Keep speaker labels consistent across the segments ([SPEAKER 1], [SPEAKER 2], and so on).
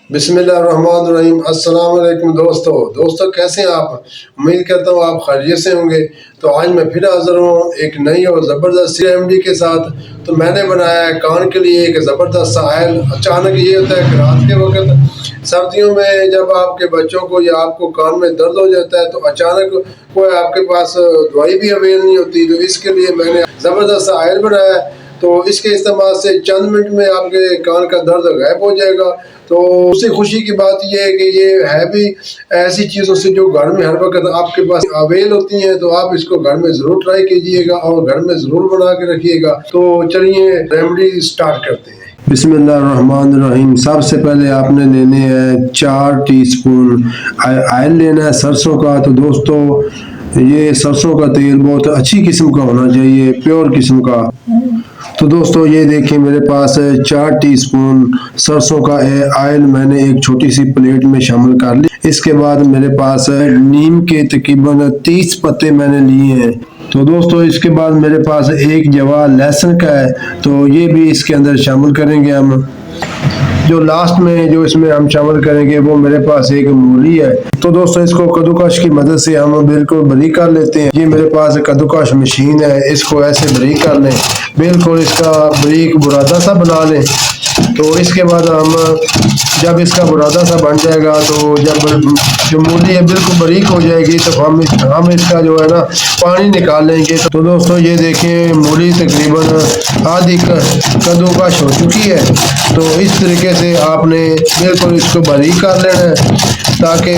[SPEAKER 1] बिस्मिल्लाहिर्रहमानिर्रहीम। अस्सलाम वालेकुम दोस्तों कैसे हैं आप। उम्मीद करता हूँ आप खैरियत से होंगे। तो आज मैं फिर हाज़िर हूँ एक नई और ज़बरदस्त रेमेडी के साथ। तो मैंने बनाया है कान के लिए एक ज़बरदस्त सा ऑयल। अचानक ये होता है कि रात के वक्त सर्दियों में जब आपके बच्चों को या आपको कान में दर्द हो जाता है तो अचानक कोई आपके पास दवाई भी अवेल नहीं होती, तो इसके लिए मैंने ज़बरदस्त सा ऑयल बनाया है। तो इसके इस्तेमाल से चंद मिनट में आपके कान का दर्द गायब हो जाएगा। तो उससे खुशी की बात यह है कि ये है भी ऐसी चीज़ों से जो घर में हर वक्त आपके पास अवेल होती हैं, तो आप इसको घर में ज़रूर ट्राई कीजिएगा और घर में ज़रूर बना के रखिएगा। तो चलिए रेमेडी स्टार्ट करते हैं। बिस्मिल्लाहिर्रहमानिर्रहीम। सबसे पहले आपने लेने हैं 4 टीस्पून ऑयल लेना है सरसों का। तो दोस्तों ये सरसों का तेल बहुत अच्छी किस्म का होना चाहिए, प्योर किस्म का। तो दोस्तों ये देखिए मेरे पास 4 टीस्पून सरसों का ऑयल मैंने एक छोटी सी प्लेट में शामिल कर ली। इसके बाद मेरे पास नीम के तकरीबन 30 पत्ते मैंने लिए हैं। तो दोस्तों इसके बाद मेरे पास एक जवा लहसुन का है, तो ये भी इसके अंदर शामिल करेंगे हम। जो लास्ट में जो इसमें हम शामिल करेंगे वो मेरे पास एक मूली है। तो दोस्तों इसको कद्दूकश की मदद से हम बिल्कुल बारीक कर लेते हैं। ये मेरे पास कद्दूकश मशीन है, इसको ऐसे बारीक कर लें, बिल्कुल इसका बारीक बुरादा सा बना लें। तो इसके बाद हम जब इसका बुरादा सा बन जाएगा, तो जब जो मूली है बिल्कुल बारीक हो जाएगी, तो हम इसका जो है ना पानी निकाल लेंगे। तो दोस्तों ये देखें मूली तकरीबन आधी कद्दूकश हो चुकी है। तो इस तरीके से आपने बिल्कुल इसको बारीक कर लेना है ताकि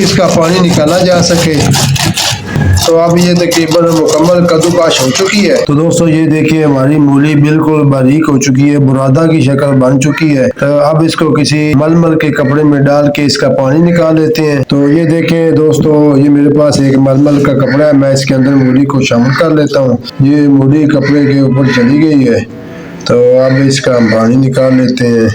[SPEAKER 1] इसका पानी निकाला जा सके। तो अब ये तकरीबन मुकम्मल कद्दूकश हो चुकी है। तो दोस्तों ये देखिए हमारी मूली बिल्कुल बारीक हो चुकी है, बुरादा की शक्ल बन चुकी है। तो अब इसको किसी मलमल के कपड़े में डाल के इसका पानी निकाल लेते हैं। तो ये देखें दोस्तों ये मेरे पास एक मलमल का कपड़ा है, मैं इसके अंदर मूली को शामिल कर लेता हूँ। ये मूली कपड़े के ऊपर चली गई है, तो अब इसका पानी निकाल लेते हैं।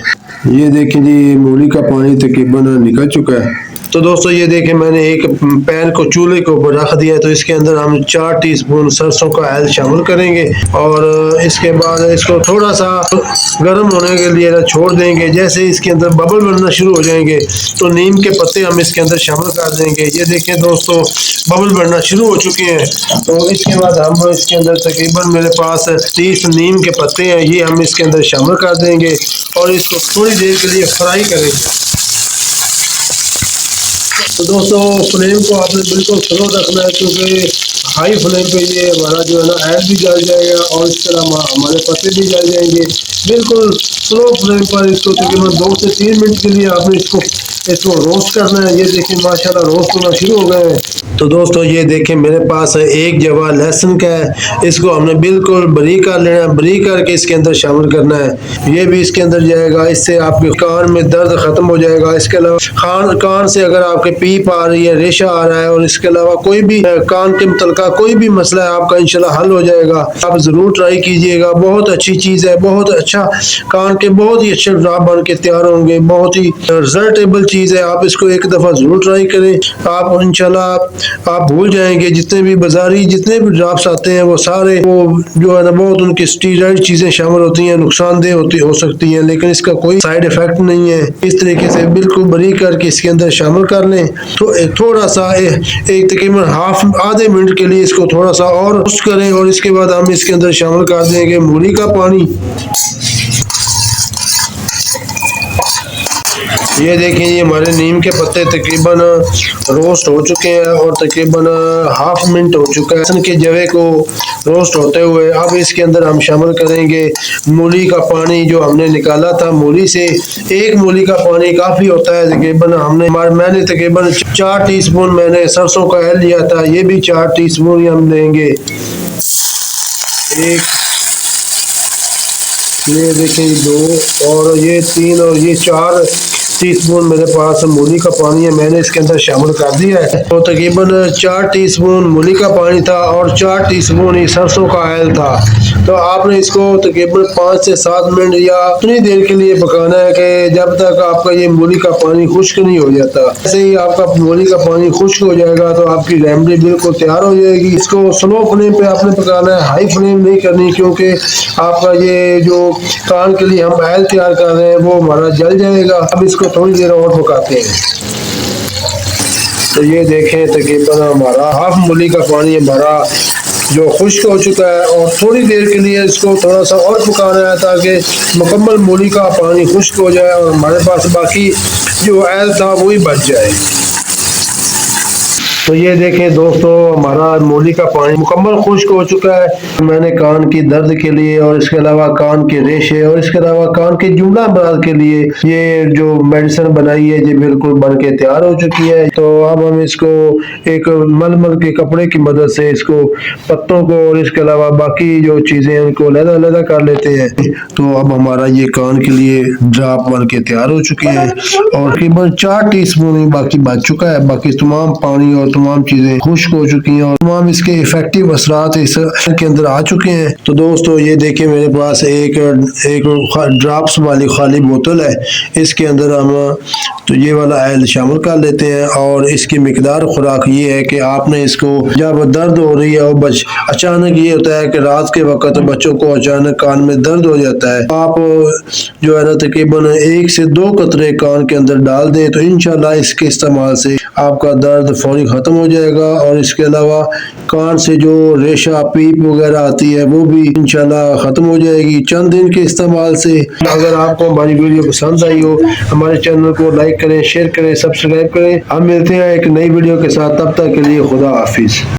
[SPEAKER 1] ये देखें जी मूली का पानी तकरीबन निकल चुका है। तो दोस्तों ये देखें मैंने एक पैन को चूल्हे के ऊपर रख दिया है। तो इसके अंदर हम 4 टीस्पून सरसों का ऑयल शामिल करेंगे और इसके बाद इसको थोड़ा सा गर्म होने के लिए छोड़ देंगे। जैसे इसके अंदर बबल बनना शुरू हो जाएंगे तो नीम के पत्ते हम इसके अंदर शामिल कर देंगे। ये देखें दोस्तों बबल बनना शुरू हो चुके हैं। तो इसके बाद हम इसके अंदर तकरीबन मेरे पास 30 नीम के पत्ते हैं, ये हम इसके अंदर शामिल कर देंगे और इसको थोड़ी देर के लिए फ्राई करेंगे। तो दोस्तों फ्लेम को आपने बिल्कुल स्लो रखना है, क्योंकि हाई फ्लेम पे ये हमारा जो है ना ऑयल भी जल जाएगा और इस तरह हमारे पत्ते भी जल जाएंगे। बिल्कुल स्लो फ्लेम पर इसको तकरीबन 2 से 3 मिनट के लिए आपने इसको रोस्ट करना है। ये देखिए माशाल्लाह रोस्ट होना शुरू हो गए हैं। तो दोस्तों ये देखें मेरे पास एक जवा लहसुन का है, इसको हमने बिल्कुल बारीक कर लेना है, बारीक करके इसके अंदर शामिल करना है। ये भी इसके अंदर जाएगा, इससे आपके कान में दर्द खत्म हो जाएगा। इसके अलावा कान से अगर आपके पीप आ रही है, रेशा आ रहा है और इसके अलावा कोई भी कान के मुतल्लिका कोई भी मसला है आपका इंशाल्लाह हल हो जाएगा। आप जरूर ट्राई कीजिएगा, बहुत अच्छी चीज़ है, बहुत अच्छा कान के बहुत ही अच्छे ड्रॉप बन के तैयार होंगे, बहुत ही रिजल्टेबल चीज़ है। आप इसको एक दफ़ा ज़रूर ट्राई करें, आप इंशाल्लाह आप भूल जाएंगे जितने भी बाजारी जितने भी ड्रॉप्स आते हैं वो सारे वो जो है ना बहुत उनकी स्टीरॉइड चीज़ें शामिल होती हैं, नुकसानदेह हो सकती हैं, लेकिन इसका कोई साइड इफेक्ट नहीं है। इस तरीके से बिल्कुल बारीक करके इसके अंदर शामिल कर लें। तो थोड़ा सा एक तकरीबन आधे मिनट के लिए इसको थोड़ा सा और रोस्ट करें और इसके बाद हम इसके अंदर शामिल कर देंगे मूली का पानी। ये देखें ये हमारे नीम के पत्ते तकरीबन रोस्ट हो चुके हैं और तकरीबन हाफ मिनट हो चुका है लहसुन के जवे को रोस्ट होते हुए। अब इसके अंदर हम शामिल करेंगे मूली का पानी जो हमने निकाला था मूली से। एक मूली का पानी काफ़ी होता है तकरीबन। मैंने तकरीबन 4 टीस्पून मैंने सरसों का ऑयल लिया था, ये भी 4 टीस्पून ही हम लेंगे। एक ये देखें 2 और ये 3 और ये 4 टीस्पून मेरे पास मूली का पानी है, मैंने इसके अंदर शामिल कर दिया है। तो तकरीबन 4 टीस्पून मूली का पानी था और 4 टीस्पून ही सरसों का ऑयल था। तो आपने इसको तकरीबन 5 से 7 मिनट या उतनी देर के लिए पकाना है कि जब तक आपका ये मूली का पानी खुश्क नहीं हो जाता। ऐसे ही आपका मूली का पानी खुश्क हो जाएगा तो आपकी रेमडी बिल्कुल तैयार हो जाएगी। इसको स्लो फ्लेम पे आपने पकाना है, हाई फ्लेम नहीं करनी, क्योंकि आपका ये जो कान के लिए हम ऑयल तैयार कर रहे हैं वो हमारा जल जाएगा। अब इसको थोड़ी देर और पकाते हैं। तो ये देखें तकरीबन हमारा हाफ मूली का पानी हमारा जो खुश्क हो चुका है और थोड़ी देर के लिए इसको थोड़ा सा और पकाना है ताकि मुकम्मल मूली का पानी खुश्क हो जाए और हमारे पास बाकी जो ऑयल था वही बच जाए। तो ये देखें दोस्तों, हमारा मूली का पानी मुकम्मल खुश्क हो चुका है। मैंने कान की दर्द के लिए और इसके अलावा कान के रेशे और इसके अलावा कान के जुमला अमराज के लिए ये जो मेडिसिन बनाई है ये बिल्कुल बन के तैयार हो चुकी है। तो अब हम इसको एक मलमल के कपड़े की मदद से इसको पत्तों को और इसके अलावा बाकी जो चीज़ें हैं उनको अलग-अलग कर लेते हैं। तो अब हमारा ये कान के लिए ड्राप बन के तैयार हो चुकी है और तकरीबन 4 टीस्पून ही बाकी बच चुका है। बाकी तमाम पानी और तमाम चीजें खुश्क हो चुकी हैं और तमाम इसके इफेक्टिव असरात इसके अंदर आ चुके हैं। तो दोस्तों ये देखिए मेरे पास एक ड्रॉप्स वाली खाली बोतल है, इसके अंदर हम तो ये वाला ऑयल शामिल कर लेते हैं और इसकी मिकदार खुराक ये है कि आपने इसको जब दर्द हो रही है और अचानक ये होता है कि रात के वक्त बच्चों को अचानक कान में दर्द हो जाता है, आप जो है ना तकरीबन 1 से 2 कतरे कान के अंदर डाल दें तो इंशाल्लाह इसके इस्तेमाल से आपका दर्द फौरी खत्म हो जाएगा और इसके अलावा कान से जो रेशा पीप वगैरह आती है वो भी इंशाल्लाह खत्म हो जाएगी चंद दिन के इस्तेमाल से। अगर आपको हमारी वीडियो पसंद आई हो हमारे चैनल को लाइक करें, शेयर करें, सब्सक्राइब करें। हम मिलते हैं एक नई वीडियो के साथ, तब तक के लिए खुदा हाफिज।